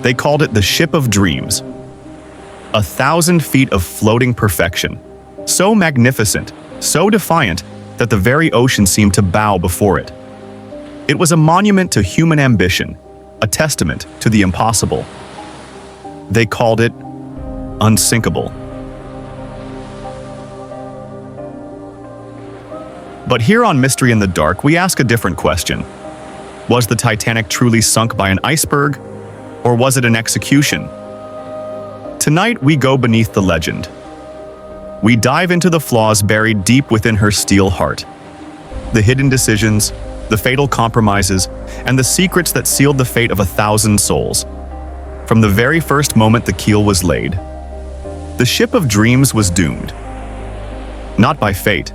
They called it the Ship of Dreams. 1,000 feet of floating perfection. So magnificent, so defiant, that the very ocean seemed to bow before it. It was a monument to human ambition, a testament to the impossible. They called it unsinkable. But here on Mystery in the Dark, we ask a different question. Was the Titanic truly sunk by an iceberg, or was it an execution? Tonight, we go beneath the legend. We dive into the flaws buried deep within her steel heart. The hidden decisions, the fatal compromises, and the secrets that sealed the fate of 1,000 souls. From the very first moment the keel was laid, the Ship of Dreams was doomed. Not by fate,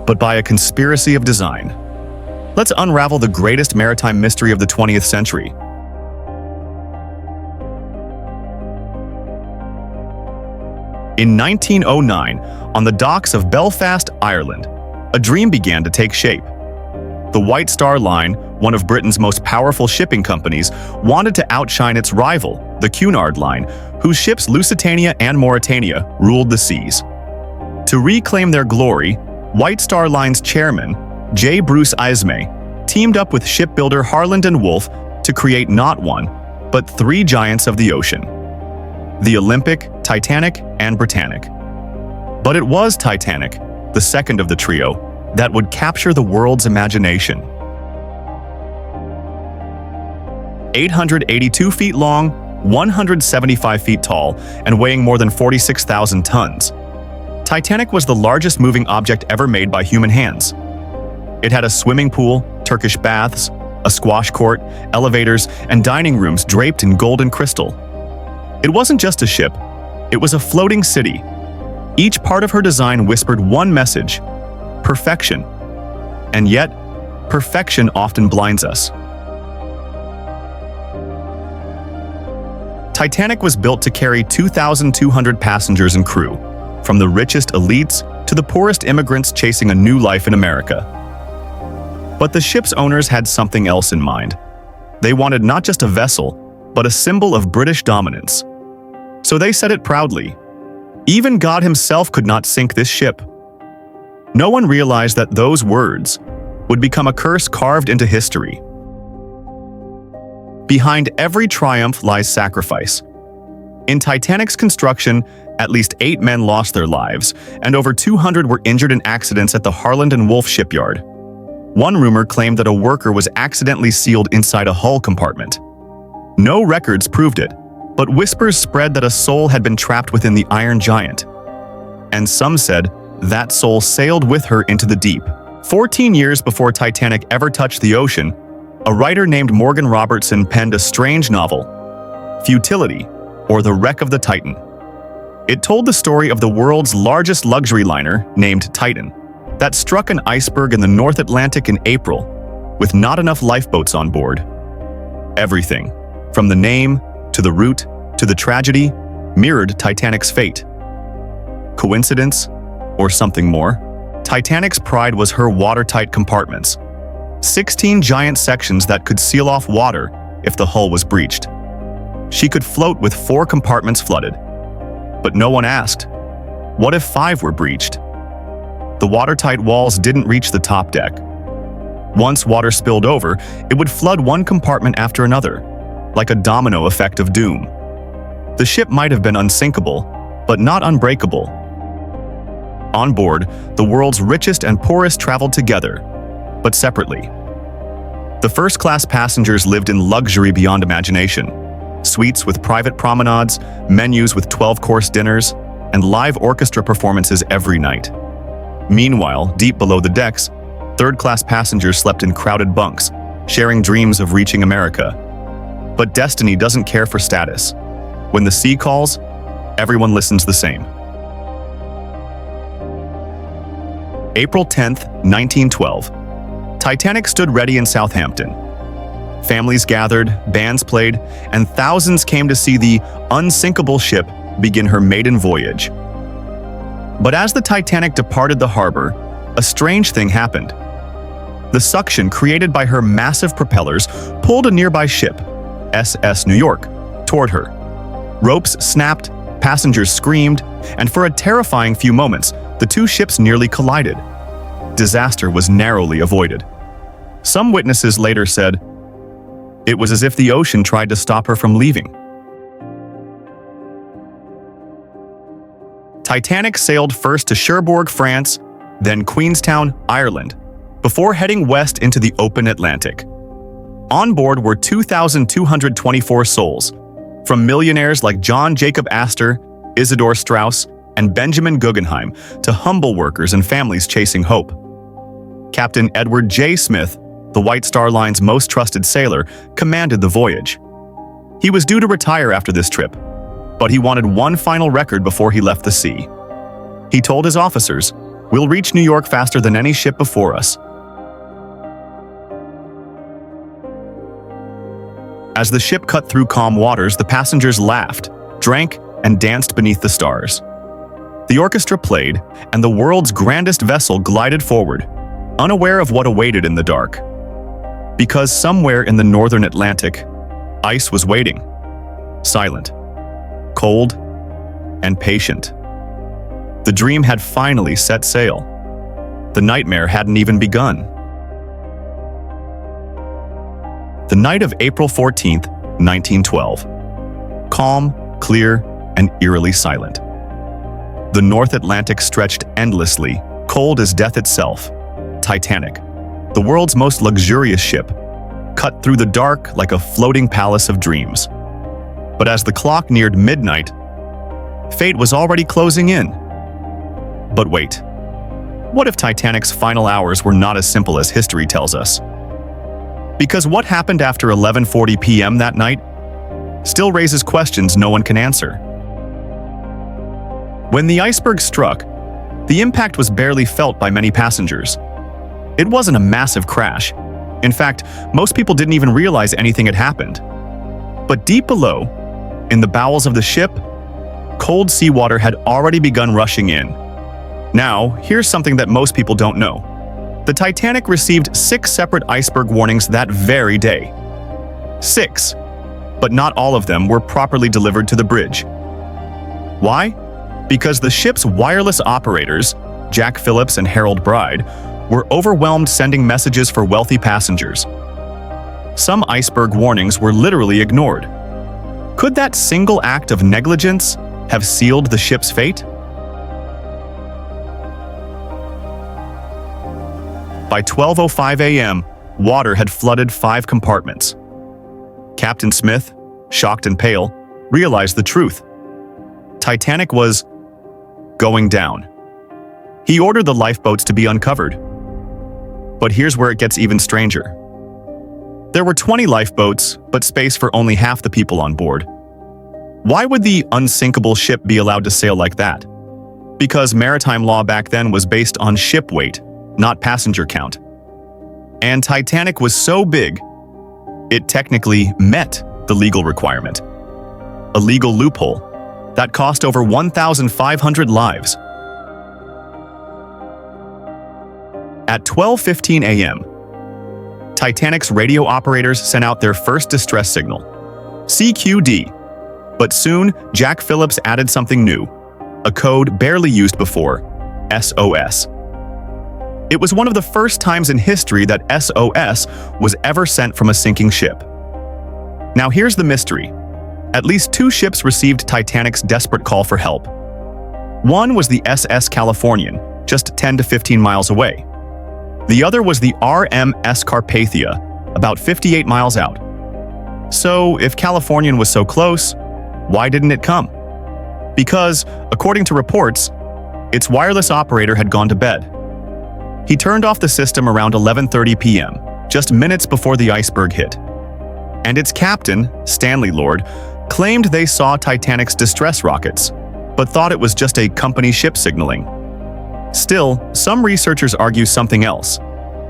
but by a conspiracy of design. Let's unravel the greatest maritime mystery of the 20th century. In 1909, on the docks of Belfast, Ireland, a dream began to take shape. The White Star Line, one of Britain's most powerful shipping companies, wanted to outshine its rival, the Cunard Line, whose ships Lusitania and Mauretania ruled the seas. To reclaim their glory, White Star Line's chairman, J. Bruce Ismay, teamed up with shipbuilder Harland and Wolff to create not one, but 3 giants of the ocean: the Olympic, Titanic, and Britannic. But it was Titanic, the second of the trio, that would capture the world's imagination. 882 feet long, 175 feet tall, and weighing more than 46,000 tons, Titanic was the largest moving object ever made by human hands. It had a swimming pool, Turkish baths, a squash court, elevators, and dining rooms draped in gold and crystal. It wasn't just a ship, it was a floating city. Each part of her design whispered one message: perfection. And yet, perfection often blinds us. Titanic was built to carry 2,200 passengers and crew, from the richest elites to the poorest immigrants chasing a new life in America. But the ship's owners had something else in mind. They wanted not just a vessel, but a symbol of British dominance. So they said it proudly: even God himself could not sink this ship. No one realized that those words would become a curse carved into history. Behind every triumph lies sacrifice. In Titanic's construction, at least 8 men lost their lives, and over 200 were injured in accidents at the Harland and Wolff shipyard. One rumor claimed that a worker was accidentally sealed inside a hull compartment. No records proved it, but whispers spread that a soul had been trapped within the Iron Giant. And some said that soul sailed with her into the deep. 14 years before Titanic ever touched the ocean, a writer named Morgan Robertson penned a strange novel, Futility, or The Wreck of the Titan. It told the story of the world's largest luxury liner, named Titan, that struck an iceberg in the North Atlantic in April, with not enough lifeboats on board. Everything, from the name, to the route, to the tragedy, mirrored Titanic's fate. Coincidence, or something more? Titanic's pride was her watertight compartments, 16 giant sections that could seal off water if the hull was breached. She could float with 4 compartments flooded. But no one asked, what if 5 were breached? The watertight walls didn't reach the top deck. Once water spilled over, it would flood one compartment after another, like a domino effect of doom. The ship might have been unsinkable, but not unbreakable. On board, the world's richest and poorest traveled together, but separately. The first-class passengers lived in luxury beyond imagination: suites with private promenades, menus with 12-course dinners, and live orchestra performances every night. Meanwhile, deep below the decks, third-class passengers slept in crowded bunks, sharing dreams of reaching America. But destiny doesn't care for status. When the sea calls, everyone listens the same. April 10th, 1912. Titanic stood ready in Southampton. Families gathered, bands played, and thousands came to see the unsinkable ship begin her maiden voyage. But as the Titanic departed the harbor, a strange thing happened. The suction created by her massive propellers pulled a nearby ship, SS New York, toward her. Ropes snapped, passengers screamed, and for a terrifying few moments, the two ships nearly collided. Disaster was narrowly avoided. Some witnesses later said, "It was as if the ocean tried to stop her from leaving." Titanic sailed first to Cherbourg, France, then Queenstown, Ireland, before heading west into the open Atlantic. On board were 2,224 souls, from millionaires like John Jacob Astor, Isidor Straus, and Benjamin Guggenheim to humble workers and families chasing hope. Captain Edward J. Smith, the White Star Line's most trusted sailor, commanded the voyage. He was due to retire after this trip, but he wanted one final record before he left the sea. He told his officers, "We'll reach New York faster than any ship before us." As the ship cut through calm waters, the passengers laughed, drank, and danced beneath the stars. The orchestra played, and the world's grandest vessel glided forward, unaware of what awaited in the dark. Because somewhere in the northern Atlantic, ice was waiting, silent, cold, and patient. The dream had finally set sail. The nightmare hadn't even begun. The night of April 14th, 1912. Calm, clear, and eerily silent. The North Atlantic stretched endlessly, cold as death itself. Titanic, the world's most luxurious ship, cut through the dark like a floating palace of dreams. But as the clock neared midnight, fate was already closing in. But wait, what if Titanic's final hours were not as simple as history tells us? Because what happened after 11:40 p.m. that night still raises questions no one can answer. When the iceberg struck, the impact was barely felt by many passengers. It wasn't a massive crash. In fact, most people didn't even realize anything had happened. But deep below, in the bowels of the ship, cold seawater had already begun rushing in. Now, here's something that most people don't know. The Titanic received 6 separate iceberg warnings that very day. 6. But not all of them were properly delivered to the bridge. Why? Because the ship's wireless operators, Jack Phillips and Harold Bride, were overwhelmed sending messages for wealthy passengers. Some iceberg warnings were literally ignored. Could that single act of negligence have sealed the ship's fate? By 12:05 a.m., water had flooded 5 compartments. Captain Smith, shocked and pale, realized the truth. Titanic was going down. He ordered the lifeboats to be uncovered. But here's where it gets even stranger. There were 20 lifeboats, but space for only half the people on board. Why would the unsinkable ship be allowed to sail like that? Because maritime law back then was based on ship weight, not passenger count. And Titanic was so big, it technically met the legal requirement. A legal loophole that cost over 1,500 lives. At 12:15 a.m., Titanic's radio operators sent out their first distress signal, CQD. But soon, Jack Phillips added something new, a code barely used before, SOS. It was one of the first times in history that SOS was ever sent from a sinking ship. Now here's the mystery. At least 2 ships received Titanic's desperate call for help. One was the SS Californian, just 10 to 15 miles away. The other was the RMS Carpathia, about 58 miles out. So, if Californian was so close, why didn't it come? Because, according to reports, its wireless operator had gone to bed. He turned off the system around 11:30 p.m., just minutes before the iceberg hit. And its captain, Stanley Lord, claimed they saw Titanic's distress rockets, but thought it was just a company ship signaling. Still, some researchers argue something else,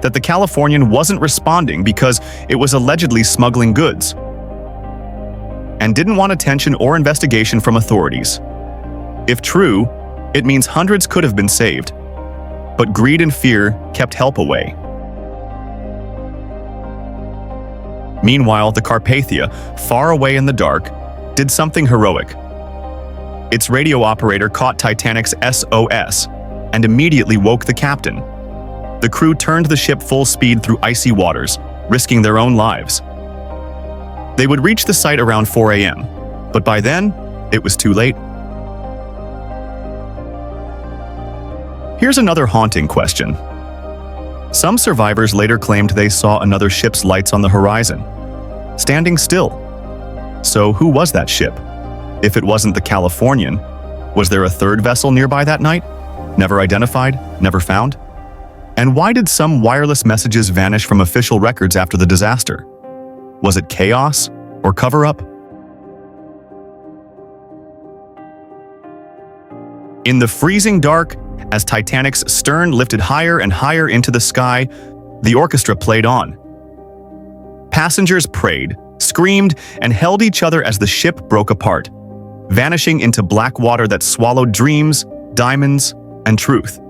that the Californian wasn't responding because it was allegedly smuggling goods and didn't want attention or investigation from authorities. If true, it means hundreds could have been saved, but greed and fear kept help away. Meanwhile, the Carpathia, far away in the dark, did something heroic. Its radio operator caught Titanic's SOS and immediately woke the captain. The crew turned the ship full speed through icy waters, risking their own lives. They would reach the site around 4 a.m., but by then, it was too late. Here's another haunting question. Some survivors later claimed they saw another ship's lights on the horizon, standing still. So who was that ship? If it wasn't the Californian, was there a third vessel nearby that night? Never identified, never found? And why did some wireless messages vanish from official records after the disaster? Was it chaos or cover-up? In the freezing dark, as Titanic's stern lifted higher and higher into the sky, the orchestra played on. Passengers prayed, screamed, and held each other as the ship broke apart, vanishing into black water that swallowed dreams, diamonds, and truth.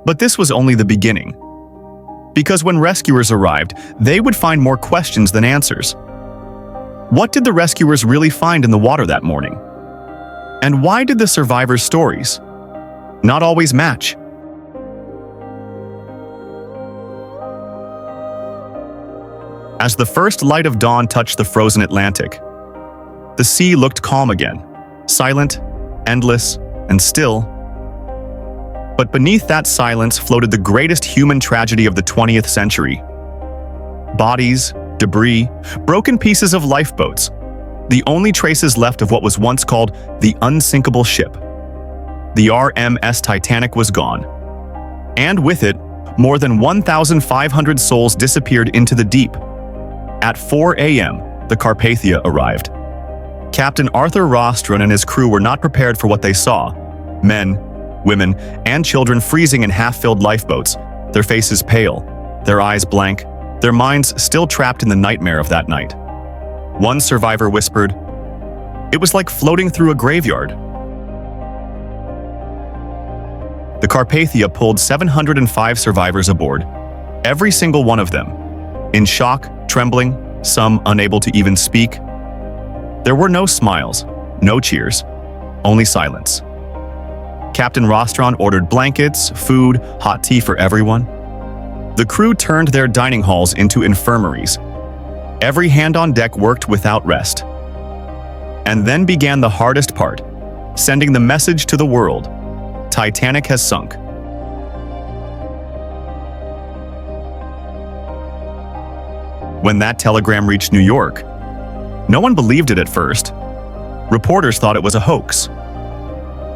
But this was only the beginning. Because when rescuers arrived, they would find more questions than answers. What did the rescuers really find in the water that morning? And why did the survivors' stories not always match? As the first light of dawn touched the frozen Atlantic, the sea looked calm again, silent, endless, and still. But beneath that silence floated the greatest human tragedy of the 20th century. Bodies, debris, broken pieces of lifeboats, the only traces left of what was once called the unsinkable ship. The RMS Titanic was gone. And with it, more than 1,500 souls disappeared into the deep. At 4 a.m., the Carpathia arrived. Captain Arthur Rostron and his crew were not prepared for what they saw. Men, women, and children freezing in half-filled lifeboats, their faces pale, their eyes blank, their minds still trapped in the nightmare of that night. One survivor whispered, "It was like floating through a graveyard." The Carpathia pulled 705 survivors aboard, every single one of them, in shock, trembling, some unable to even speak. There were no smiles, no cheers, only silence. Captain Rostron ordered blankets, food, hot tea for everyone. The crew turned their dining halls into infirmaries. Every hand on deck worked without rest. And then began the hardest part, sending the message to the world: Titanic has sunk. When that telegram reached New York, no one believed it at first. Reporters thought it was a hoax.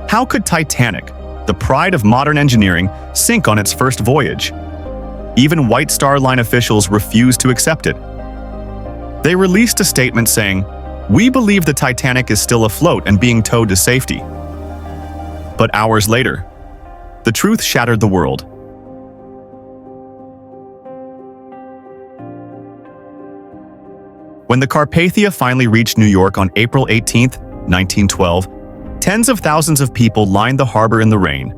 How could Titanic, the pride of modern engineering, sink on its first voyage? Even White Star Line officials refused to accept it. They released a statement saying, "We believe the Titanic is still afloat and being towed to safety." But hours later, the truth shattered the world. When the Carpathia finally reached New York on April 18, 1912, tens of thousands of people lined the harbor in the rain.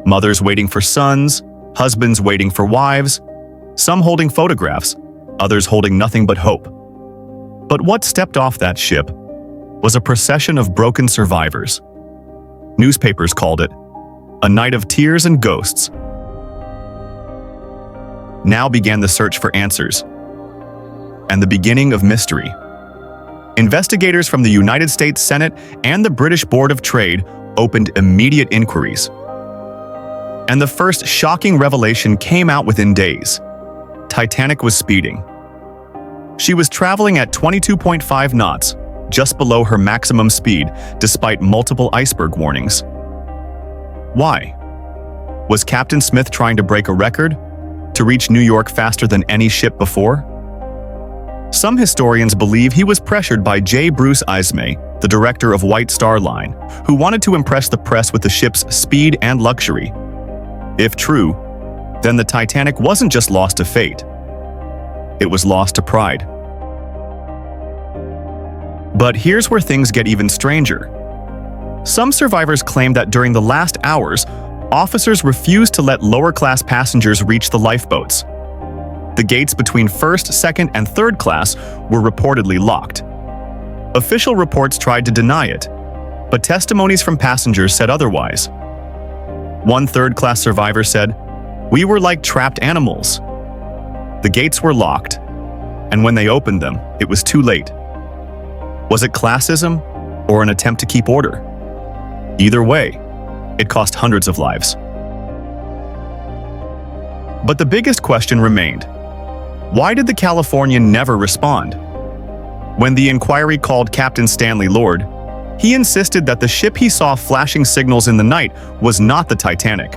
Mothers waiting for sons, husbands waiting for wives, some holding photographs, others holding nothing but hope. But what stepped off that ship was a procession of broken survivors. Newspapers called it a night of tears and ghosts. Now began the search for answers, and the beginning of mystery. Investigators from the United States Senate and the British Board of Trade opened immediate inquiries. And the first shocking revelation came out within days. Titanic was speeding. She was traveling at 22.5 knots, just below her maximum speed, despite multiple iceberg warnings. Why? Was Captain Smith trying to break a record? To reach New York faster than any ship before? Some historians believe he was pressured by J. Bruce Ismay, the director of White Star Line, who wanted to impress the press with the ship's speed and luxury. If true, then the Titanic wasn't just lost to fate. It was lost to pride. But here's where things get even stranger. Some survivors claim that during the last hours, officers refused to let lower-class passengers reach the lifeboats. The gates between first, second, and third class were reportedly locked. Official reports tried to deny it, but testimonies from passengers said otherwise. One third-class survivor said, "We were like trapped animals. The gates were locked, and when they opened them, it was too late." Was it classism or an attempt to keep order? Either way, it cost hundreds of lives. But the biggest question remained. Why did the Californian never respond? When the inquiry called Captain Stanley Lord, he insisted that the ship he saw flashing signals in the night was not the Titanic.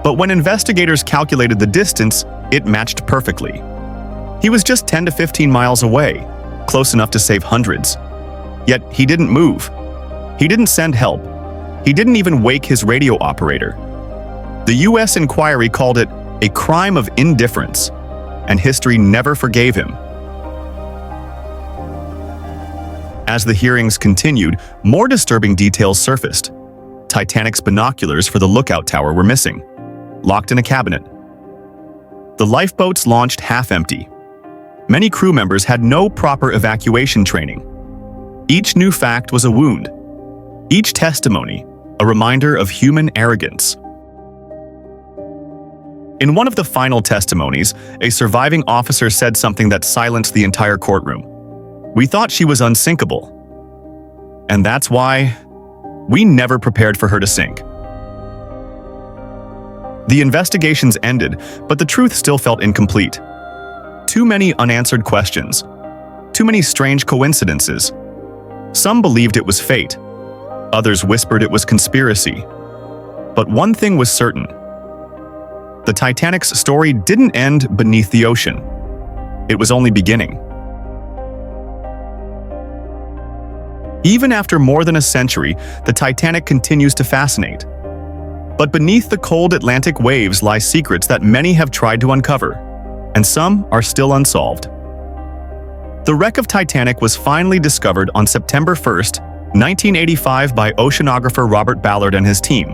But when investigators calculated the distance, it matched perfectly. He was just 10 to 15 miles away, close enough to save hundreds. Yet he didn't move. He didn't send help. He didn't even wake his radio operator. The U.S. inquiry called it a crime of indifference, and history never forgave him. As the hearings continued, more disturbing details surfaced. Titanic's binoculars for the lookout tower were missing, locked in a cabinet. The lifeboats launched half-empty. Many crew members had no proper evacuation training. Each new fact was a wound. Each testimony, a reminder of human arrogance. In one of the final testimonies, a surviving officer said something that silenced the entire courtroom. "We thought she was unsinkable. And that's why we never prepared for her to sink." The investigations ended, but the truth still felt incomplete. Too many unanswered questions. Too many strange coincidences. Some believed it was fate. Others whispered it was conspiracy. But one thing was certain. The Titanic's story didn't end beneath the ocean. It was only beginning. Even after more than a century, the Titanic continues to fascinate. But beneath the cold Atlantic waves lie secrets that many have tried to uncover, and some are still unsolved. The wreck of Titanic was finally discovered on September 1st, 1985 by oceanographer Robert Ballard and his team.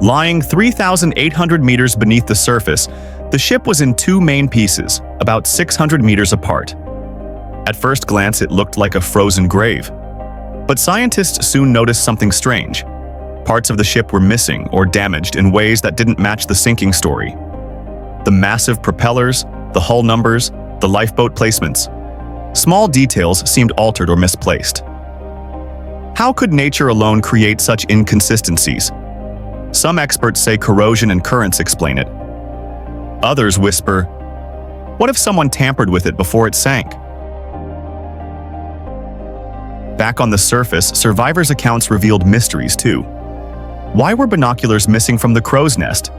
Lying 3,800 meters beneath the surface, the ship was in two main pieces, about 600 meters apart. At first glance, it looked like a frozen grave. But scientists soon noticed something strange. Parts of the ship were missing or damaged in ways that didn't match the sinking story. The massive propellers, the hull numbers, the lifeboat placements. Small details seemed altered or misplaced. How could nature alone create such inconsistencies? Some experts say corrosion and currents explain it. Others whisper, what if someone tampered with it before it sank? Back on the surface, survivors' accounts revealed mysteries too. Why were binoculars missing from the crow's nest?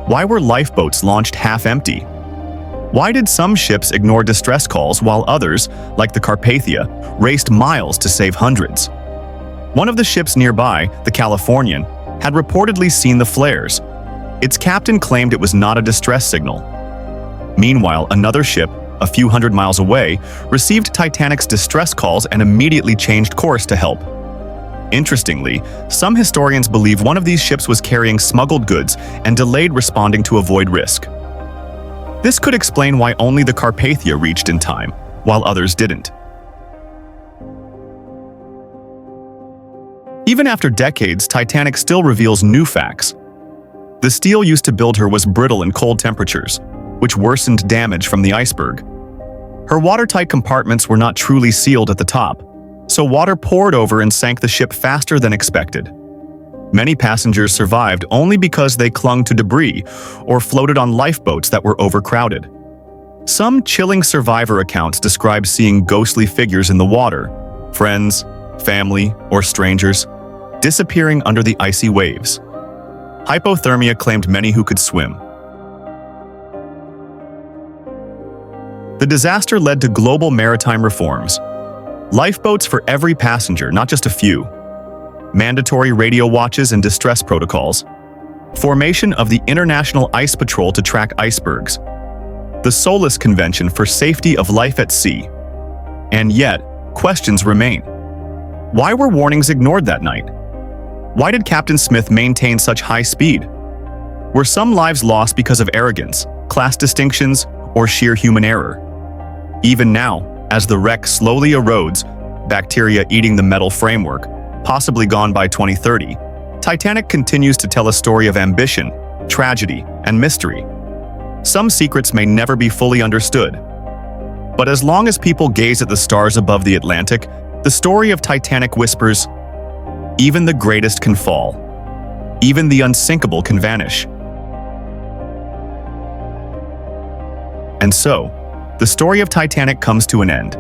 Why were lifeboats launched half-empty? Why did some ships ignore distress calls while others, like the Carpathia, raced miles to save hundreds? One of the ships nearby, the Californian, had reportedly seen the flares. Its captain claimed it was not a distress signal. Meanwhile, another ship, a few hundred miles away, received Titanic's distress calls and immediately changed course to help. Interestingly, some historians believe one of these ships was carrying smuggled goods and delayed responding to avoid risk. This could explain why only the Carpathia reached in time, while others didn't. Even after decades, Titanic still reveals new facts. The steel used to build her was brittle in cold temperatures, which worsened damage from the iceberg. Her watertight compartments were not truly sealed at the top, so water poured over and sank the ship faster than expected. Many passengers survived only because they clung to debris or floated on lifeboats that were overcrowded. Some chilling survivor accounts describe seeing ghostly figures in the water, friends, family, or strangers, disappearing under the icy waves. Hypothermia claimed many who could swim. The disaster led to global maritime reforms. Lifeboats for every passenger, not just a few. Mandatory radio watches and distress protocols. Formation of the International Ice Patrol to track icebergs. The Solace Convention for safety of life at sea. And yet, questions remain. Why were warnings ignored that night? Why did Captain Smith maintain such high speed? Were some lives lost because of arrogance, class distinctions, or sheer human error. Even now, as the wreck slowly erodes, bacteria eating the metal framework, possibly gone by 2030, Titanic continues to tell a story of ambition, tragedy, and mystery. Some secrets may never be fully understood. But as long as people gaze at the stars above the Atlantic, the story of Titanic whispers, even the greatest can fall. Even the unsinkable can vanish. And so, the story of Titanic comes to an end.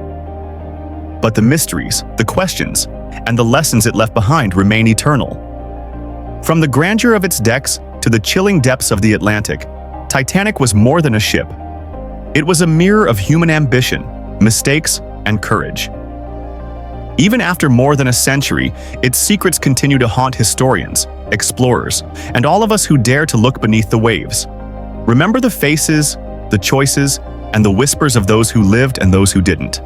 But the mysteries, the questions, and the lessons it left behind remain eternal. From the grandeur of its decks to the chilling depths of the Atlantic, Titanic was more than a ship. It was a mirror of human ambition, mistakes, and courage. Even after more than a century, its secrets continue to haunt historians, explorers, and all of us who dare to look beneath the waves. Remember the faces, the choices, and the whispers of those who lived and those who didn't.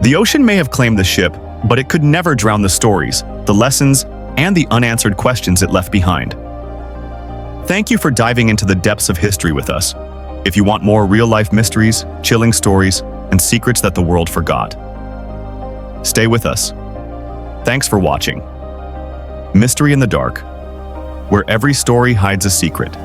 The ocean may have claimed the ship, but it could never drown the stories, the lessons, and the unanswered questions it left behind. Thank you for diving into the depths of history with us. If you want more real-life mysteries, chilling stories, and secrets that the world forgot, stay with us. Thanks for watching. Mystery in the Dark, where every story hides a secret.